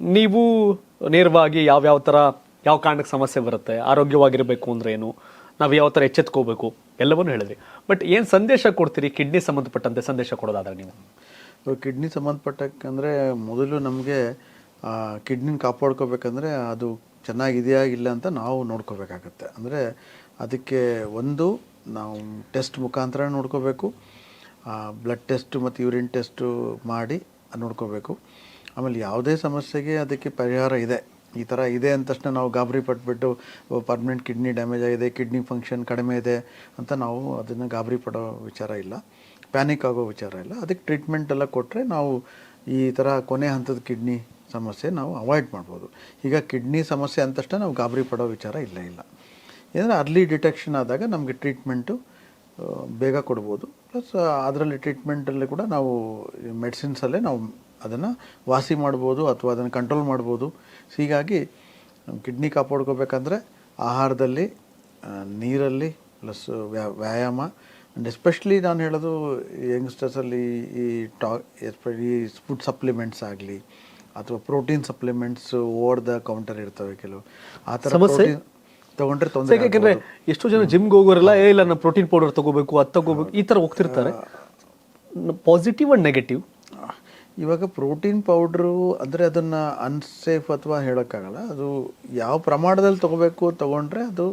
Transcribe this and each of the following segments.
ನೀವು ನೇರವಾಗಿ ಯಾವ ಥರ ಯಾವ ಕಾರಣಕ್ಕೆ ಸಮಸ್ಯೆ ಬರುತ್ತೆ, ಆರೋಗ್ಯವಾಗಿರಬೇಕು ಅಂದ್ರೆ ಏನು, ನಾವು ಯಾವ ಥರ ಎಚ್ಚೆತ್ಕೋಬೇಕು ಎಲ್ಲವನ್ನೂ ಹೇಳಿದ್ರಿ. ಬಟ್ ಏನು ಸಂದೇಶ ಕೊಡ್ತೀರಿ ಕಿಡ್ನಿ ಸಂಬಂಧಪಟ್ಟಂತೆ ಸಂದೇಶ ಕೊಡೋದಾದ್ರೆ ನೀವು? ಕಿಡ್ನಿ ಸಂಬಂಧಪಟ್ಟಂದರೆ ಮೊದಲು ನಮಗೆ ಕಿಡ್ನಿನ ಕಾಪಾಡ್ಕೋಬೇಕಂದ್ರೆ ಅದು ಚೆನ್ನಾಗಿದೆಯಾ ಇಲ್ಲ ಅಂತ ನಾವು ನೋಡ್ಕೋಬೇಕಾಗತ್ತೆ. ಅಂದರೆ ಅದಕ್ಕೆ ಒಂದು ನಾವು ಟೆಸ್ಟ್ ಮುಖಾಂತರ ನೋಡ್ಕೋಬೇಕು, ಬ್ಲಡ್ ಟೆಸ್ಟು ಮತ್ತು ಯೂರಿನ್ ಟೆಸ್ಟು ಮಾಡಿ ನೋಡ್ಕೋಬೇಕು. ಆಮೇಲೆ ಯಾವುದೇ ಸಮಸ್ಯೆಗೆ ಅದಕ್ಕೆ ಪರಿಹಾರ ಇದೆ, ಈ ಥರ ಇದೆ ಅಂದ ತಕ್ಷಣ ನಾವು ಗಾಬರಿ ಪಟ್ಬಿಟ್ಟು ಪರ್ಮನೆಂಟ್ ಕಿಡ್ನಿ ಡ್ಯಾಮೇಜ್ ಆಗಿದೆ, ಕಿಡ್ನಿ ಫಂಕ್ಷನ್ ಕಡಿಮೆ ಇದೆ ಅಂತ ನಾವು ಅದನ್ನು ಗಾಬರಿ ಪಡೋ ವಿಚಾರ ಇಲ್ಲ, ಪ್ಯಾನಿಕ್ ಆಗೋ ವಿಚಾರ ಇಲ್ಲ. ಅದಕ್ಕೆ ಟ್ರೀಟ್ಮೆಂಟ್ ಎಲ್ಲ ಕೊಟ್ಟರೆ ನಾವು ಈ ಥರ ಕೊನೆ ಹಂತದ ಕಿಡ್ನಿ ಸಮಸ್ಯೆ ನಾವು ಅವಾಯ್ಡ್ ಮಾಡ್ಬೋದು. ಈಗ ಕಿಡ್ನಿ ಸಮಸ್ಯೆ ಅಂದ ತಕ್ಷಣ ನಾವು ಗಾಬರಿ ಪಡೋ ವಿಚಾರ ಇಲ್ಲ. ಏನಂದರೆ ಅರ್ಲಿ ಡಿಟೆಕ್ಷನ್ ಆದಾಗ ನಮಗೆ ಟ್ರೀಟ್ಮೆಂಟು ಬೇಗ ಕೊಡ್ಬೋದು. ಪ್ಲಸ್ ಅದರಲ್ಲಿ ಟ್ರೀಟ್ಮೆಂಟಲ್ಲಿ ಕೂಡ ನಾವು ಮೆಡಿಸಿನ್ಸಲ್ಲೇ ನಾವು ಅದನ್ನು ವಾಸಿ ಮಾಡ್ಬೋದು ಅಥವಾ ಅದನ್ನು ಕಂಟ್ರೋಲ್ ಮಾಡ್ಬೋದು. ಸೊ ಹೀಗಾಗಿ ಕಿಡ್ನಿ ಕಾಪಾಡ್ಕೋಬೇಕಂದ್ರೆ ಆಹಾರದಲ್ಲಿ, ನೀರಲ್ಲಿ, ಪ್ಲಸ್ ವ್ಯಾಯಾಮ, ಆ್ಯಂಡ್ ಎಸ್ಪೆಷಲಿ ನಾನು ಹೇಳೋದು ಯಂಗ್ಸ್ಟರ್ಸಲ್ಲಿ ಈ ಫುಡ್ ಸಪ್ಲಿಮೆಂಟ್ಸ್ ಆಗಲಿ ಅಥವಾ protein supplements over the counter ಇರ್ತವೆ ಕೆಲವು, ಆ ಥರ ಪ್ರೋಟೀನ್ ತೊಗೊಂಡ್ರೆ ತೊಂದರೆ. ಯಾಕೆಂದರೆ ಎಷ್ಟೋ ಜನ ಜಿಮ್ಗೆ ಹೋಗೋರೆಲ್ಲ ಇಲ್ಲ ನಾನು ಪ್ರೋಟೀನ್ ಪೌಡರ್ ತೊಗೋಬೇಕು, ಅದು ತೊಗೋಬೇಕು, ಈ ಥರ ಹೋಗ್ತಿರ್ತಾರೆ. Positive and negative. ಇವಾಗ ಪ್ರೋಟೀನ್ ಪೌಡ್ರು ಅಂದರೆ ಅದನ್ನು ಅನ್ಸೇಫ್ ಅಥವಾ ಹೇಳೋಕ್ಕಾಗಲ್ಲ. ಅದು ಯಾವ ಪ್ರಮಾಣದಲ್ಲಿ ತೊಗೊಂಡ್ರೆ ಅದು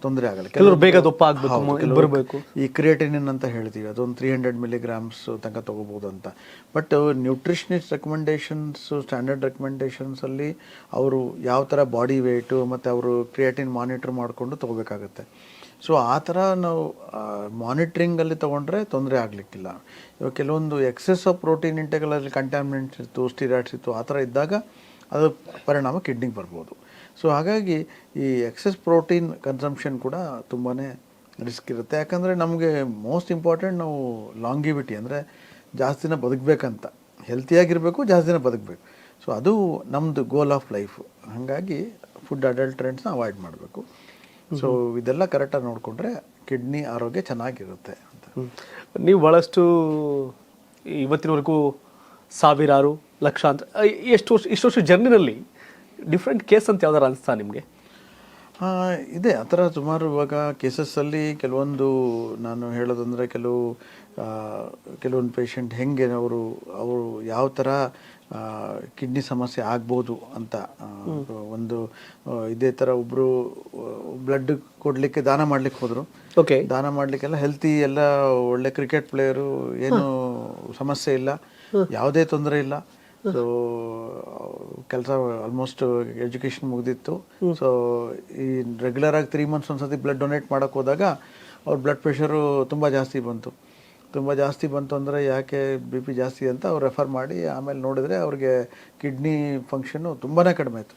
ತೊಂದರೆ ಆಗಲ್ಲ. ಕೆಲವರು ಬೇಗ ದಪ್ಪ ಆಗಬೇಕು, ಈ ಕ್ರಿಯೇಟಿನಿನ್ ಅಂತ ಹೇಳ್ತೀವಿ, ಅದೊಂದು 300 milligrams ತನಕ ತೊಗೋಬೋದು ಅಂತ. ಬಟ್ ನ್ಯೂಟ್ರಿಷನಿಸ್ಟ್ ರೆಕಮೆಂಡೇಶನ್ಸು, ಸ್ಟ್ಯಾಂಡರ್ಡ್ ರೆಕಮೆಂಡೇಶನ್ಸಲ್ಲಿ ಅವರು ಯಾವ ಥರ ಬಾಡಿ ವೆಯ್ಟು ಮತ್ತು ಅವರು ಕ್ರಿಯೇಟಿನ್ ಮಾನಿಟ್ರ್ ಮಾಡಿಕೊಂಡು ತೊಗೋಬೇಕಾಗತ್ತೆ. ಸೊ ಆ ಥರ ನಾವು ಮಾನಿಟ್ರಿಂಗಲ್ಲಿ ತೊಗೊಂಡ್ರೆ ತೊಂದರೆ ಆಗಲಿಕ್ಕಿಲ್ಲ. ಇವಾಗ ಕೆಲವೊಂದು ಎಕ್ಸೆಸ್ ಆಫ್ ಪ್ರೋಟೀನ್ ಇಂಟೆಗಳಲ್ಲಿ ಕಂಟ್ಯಾಮಿನೆಂಟ್ಸ್ ಇತ್ತು, ಸ್ಟಿರಾಯ್ಡ್ಸ್ ಇತ್ತು, ಆ ಥರ ಇದ್ದಾಗ ಅದು ಪರಿಣಾಮ ಕಿಡ್ನಿಗೆ ಬರ್ಬೋದು. ಸೊ ಹಾಗಾಗಿ ಈ ಎಕ್ಸೆಸ್ ಪ್ರೋಟೀನ್ ಕನ್ಸಂಪ್ಷನ್ ಕೂಡ ತುಂಬಾ ರಿಸ್ಕ್ ಇರುತ್ತೆ. ಯಾಕಂದರೆ ನಮಗೆ ಮೋಸ್ಟ್ ಇಂಪಾರ್ಟೆಂಟ್ ನಾವು ಲಾಂಗಿವಿಟಿ, ಅಂದರೆ ಜಾಸ್ತಿ ದಿನ ಬದುಕಬೇಕಂತ, ಹೆಲ್ತಿಯಾಗಿರಬೇಕು, ಜಾಸ್ತಿ ದಿನ ಬದುಕಬೇಕು. ಸೊ ಅದು ನಮ್ಮದು ಗೋಲ್ ಆಫ್ ಲೈಫು. ಹಾಗಾಗಿ ಫುಡ್ ಅಡಲ್ಟ್ರೆಂಟ್ಸ್ನ ಅವಾಯ್ಡ್ ಮಾಡಬೇಕು. ಸೊ ಇದೆಲ್ಲ ಕರೆಕ್ಟಾಗಿ ನೋಡಿಕೊಂಡ್ರೆ ಕಿಡ್ನಿ ಆರೋಗ್ಯ ಚೆನ್ನಾಗಿರುತ್ತೆ ಅಂತ. ನೀವು ಭಾಳಷ್ಟು ಇವತ್ತಿನವರೆಗೂ ಸಾವಿರಾರು ಲಕ್ಷಾಂತರ ಇಷ್ಟು ವರ್ಷ ಜರ್ನಿನಲ್ಲಿ ಡಿಫ್ರೆಂಟ್ ಕೇಸ್ ಅಂತ ಯಾವ್ದಾರು ಅನಿಸ್ತಾ ನಿಮಗೆ? ಇದೆ, ಆ ಥರ ಸುಮಾರು. ಇವಾಗ ಕೇಸಸ್ಸಲ್ಲಿ ಕೆಲವೊಂದು ನಾನು ಹೇಳೋದಂದರೆ ಕೆಲವೊಂದು ಪೇಷಂಟ್ ಹೆಂಗೆ ಅವರು ಯಾವ ಥರ ಕಿಡ್ನಿ ಸಮಸ್ಯೆ ಆಗ್ಬೋದು ಅಂತ. ಒಂದು ಇದೇ ಥರ ಒಬ್ಬರು ಬ್ಲಡ್ ಕೊಡಲಿಕ್ಕೆ ದಾನ ಮಾಡಲಿಕ್ಕೆ ಹೋದರು. ಓಕೆ, ದಾನ ಮಾಡಲಿಕ್ಕೆಲ್ಲ ಹೆಲ್ತಿ, ಎಲ್ಲ ಒಳ್ಳೆ ಕ್ರಿಕೆಟ್ ಪ್ಲೇಯರು, ಏನು ಸಮಸ್ಯೆ ಇಲ್ಲ, ಯಾವುದೇ ತೊಂದರೆ ಇಲ್ಲ. ಸೊ ಕೆಲಸ ಆಲ್ಮೋಸ್ಟ್ ಎಜುಕೇಷನ್ ಮುಗಿದಿತ್ತು. ಸೊ ಈ ರೆಗ್ಯುಲರಾಗಿ 3 months ಒಂದ್ಸತಿ ಬ್ಲಡ್ ಡೊನೇಟ್ ಮಾಡೋಕ್ಕೆ ಹೋದಾಗ ಅವ್ರ ಬ್ಲಡ್ ಪ್ರೆಷರು ತುಂಬ ಜಾಸ್ತಿ ಬಂತು ಅಂದರೆ ಯಾಕೆ ಬಿ ಪಿ ಜಾಸ್ತಿ ಅಂತ ಅವ್ರು ರೆಫರ್ ಮಾಡಿ ಆಮೇಲೆ ನೋಡಿದರೆ ಅವ್ರಿಗೆ ಕಿಡ್ನಿ ಫಂಕ್ಷನ್ನು ತುಂಬಾ ಕಡಿಮೆ ಇತ್ತು.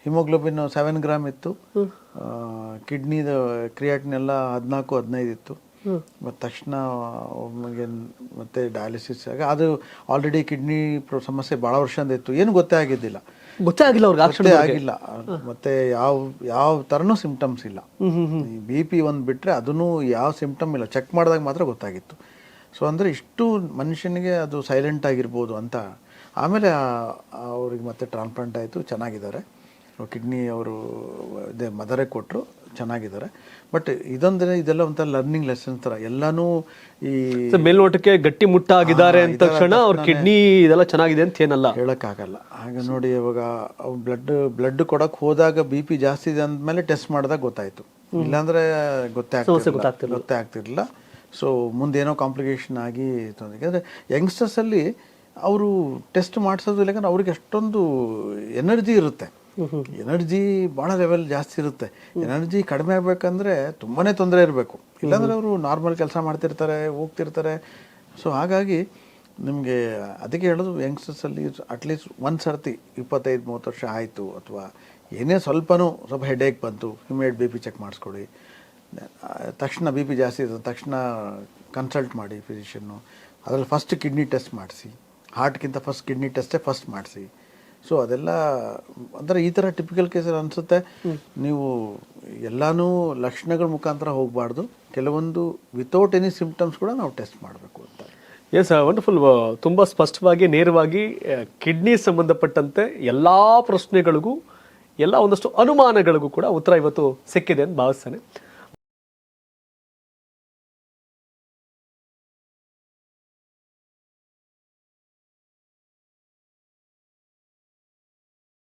ಹಿಮೋಗ್ಲೋಬಿನ್ 7 ಗ್ರಾಮ್ ಇತ್ತು, ಕಿಡ್ನಿದು ಕ್ರಿಯಾಟಿನ್ ಎಲ್ಲ 14-15 ಇತ್ತು. ಮತ್ತು ತಕ್ಷಣ ಮತ್ತೆ ಡಯಾಲಿಸಿಸ್ ಆಗ ಅದು ಆಲ್ರೆಡಿ ಕಿಡ್ನಿ ಸಮಸ್ಯೆ ಭಾಳ ವರ್ಷದಿಂದ ಇತ್ತು, ಏನು ಗೊತ್ತೇ ಆಗಿಲ್ಲ ಅವ್ರಿಗೆ. ಮತ್ತೆ ಯಾವ ಥರನೂ ಸಿಂಪ್ಟಮ್ಸ್ ಇಲ್ಲ. ಬಿ ಪಿ ಒಂದು ಬಿಟ್ಟರೆ ಅದನ್ನು ಯಾವ ಸಿಂಪ್ಟಮ್ ಇಲ್ಲ, ಚೆಕ್ ಮಾಡಿದಾಗ ಮಾತ್ರ ಗೊತ್ತಾಗಿತ್ತು. ಸೊ ಅಂದರೆ ಇಷ್ಟು ಮನುಷ್ಯನಿಗೆ ಅದು ಸೈಲೆಂಟ್ ಆಗಿರ್ಬೋದು ಅಂತ. ಆಮೇಲೆ ಅವ್ರಿಗೆ ಮತ್ತೆ ಟ್ರಾನ್ಸ್ಪ್ಲಾಂಟ್ ಆಯಿತು, ಚೆನ್ನಾಗಿದ್ದಾರೆ. ಕಿಡ್ನಿ ಅವರು ಮದರೇ ಕೊಟ್ಟರು, ಚೆನ್ನಾಗಿದ್ದಾರೆ. ಬಟ್ ಇದೆಲ್ಲ ಒಂಥರ ಲರ್ನಿಂಗ್ ಲೆಸನ್ಸ್ ಥರ ಎಲ್ಲನೂ. ಈ ಮೇಲ್ನೋಟಕ್ಕೆ ಗಟ್ಟಿ ಮುಟ್ಟಾಗಿದ್ದಾರೆ ಅಂತ ತಕ್ಷಣ ಅವ್ರ ಕಿಡ್ನಿ ಇದೆಲ್ಲ ಚೆನ್ನಾಗಿದೆ ಅಂತ ಏನಲ್ಲ ಹೇಳೋಕ್ಕಾಗಲ್ಲ. ಹಾಗೆ ನೋಡಿ, ಇವಾಗ ಬ್ಲಡ್ ಕೊಡೋಕೆ ಹೋದಾಗ ಬಿ ಪಿ ಜಾಸ್ತಿ ಇದೆ ಅಂದಮೇಲೆ ಟೆಸ್ಟ್ ಮಾಡಿದಾಗ ಗೊತ್ತಾಯಿತು, ಇಲ್ಲಾಂದರೆ ಗೊತ್ತೇ ಆಗ್ತಿರಲಿಲ್ಲ. ಸೊ ಮುಂದೇನೋ ಕಾಂಪ್ಲಿಕೇಶನ್ ಆಗಿ ಯಾಕಂದರೆ ಯಂಗ್ಸ್ಟರ್ಸಲ್ಲಿ ಅವರು ಟೆಸ್ಟ್ ಮಾಡಿಸೋದು ಇಲ್ಲ, ಯಾಕಂದ್ರೆ ಅವ್ರಿಗೆ ಅಷ್ಟೊಂದು ಎನರ್ಜಿ ಇರುತ್ತೆ, ಎನರ್ಜಿ ಭಾಳ ಲೆವೆಲ್ ಜಾಸ್ತಿ ಇರುತ್ತೆ. ಎನರ್ಜಿ ಕಡಿಮೆ ಆಗಬೇಕಂದ್ರೆ ತುಂಬಾ ತೊಂದರೆ ಇರಬೇಕು, ಇಲ್ಲಾಂದರೆ ಅವರು ನಾರ್ಮಲ್ ಕೆಲಸ ಮಾಡ್ತಿರ್ತಾರೆ, ಹೋಗ್ತಿರ್ತಾರೆ. ಸೊ ಹಾಗಾಗಿ ನಿಮಗೆ ಅದಕ್ಕೆ ಹೇಳೋದು, ಯಂಗ್ಸ್ಟರ್ಸಲ್ಲಿ ಅಟ್ಲೀಸ್ಟ್ ಒಂದು ಸರ್ತಿ 25-30 ವರ್ಷ ಆಯಿತು ಅಥವಾ ಏನೇ ಸ್ವಲ್ಪ ಹೆಡೇಕ್ ಬಂತು, ಇಮಿಡಿಯೇಟ್ ಬಿ ಪಿ ಚೆಕ್ ಮಾಡಿಸ್ಕೊಳ್ಳಿ. ತಕ್ಷಣ ಬಿ ಪಿ ಜಾಸ್ತಿ ಇರ್ತದೆ, ತಕ್ಷಣ ಕನ್ಸಲ್ಟ್ ಮಾಡಿ ಫಿಸಿಷಿಯನ್ನು. ಅದರಲ್ಲಿ ಫಸ್ಟ್ ಕಿಡ್ನಿ ಟೆಸ್ಟ್ ಮಾಡಿಸಿ, ಹಾರ್ಟ್ಗಿಂತ ಫಸ್ಟ್ ಕಿಡ್ನಿ ಟೆಸ್ಟೇ ಫಸ್ಟ್ ಮಾಡಿಸಿ. ಸೊ ಅದೆಲ್ಲ ಅಂದರೆ ಈ ಥರ ಟಿಪಿಕಲ್ ಕೇಸಲ್ಲಿ ಅನಿಸುತ್ತೆ. ನೀವು ಎಲ್ಲನೂ ಲಕ್ಷಣಗಳ ಮುಖಾಂತರ ಹೋಗಬಾರ್ದು, ಕೆಲವೊಂದು ವಿತೌಟ್ ಎನಿ ಸಿಂಪ್ಟಮ್ಸ್ ಕೂಡ ನಾವು ಟೆಸ್ಟ್ ಮಾಡಬೇಕು ಅಂತ. Yes wonderful. ತುಂಬ ಸ್ಪಷ್ಟವಾಗಿ ನೇರವಾಗಿ ಕಿಡ್ನಿ ಸಂಬಂಧಪಟ್ಟಂತೆ ಎಲ್ಲ ಪ್ರಶ್ನೆಗಳಿಗೂ ಎಲ್ಲ ಒಂದಷ್ಟು ಅನುಮಾನಗಳಿಗೂ ಕೂಡ ಉತ್ತರ ಇವತ್ತು ಸಿಕ್ಕಿದೆ ಅಂತ ಭಾವಿಸ್ತೇನೆ.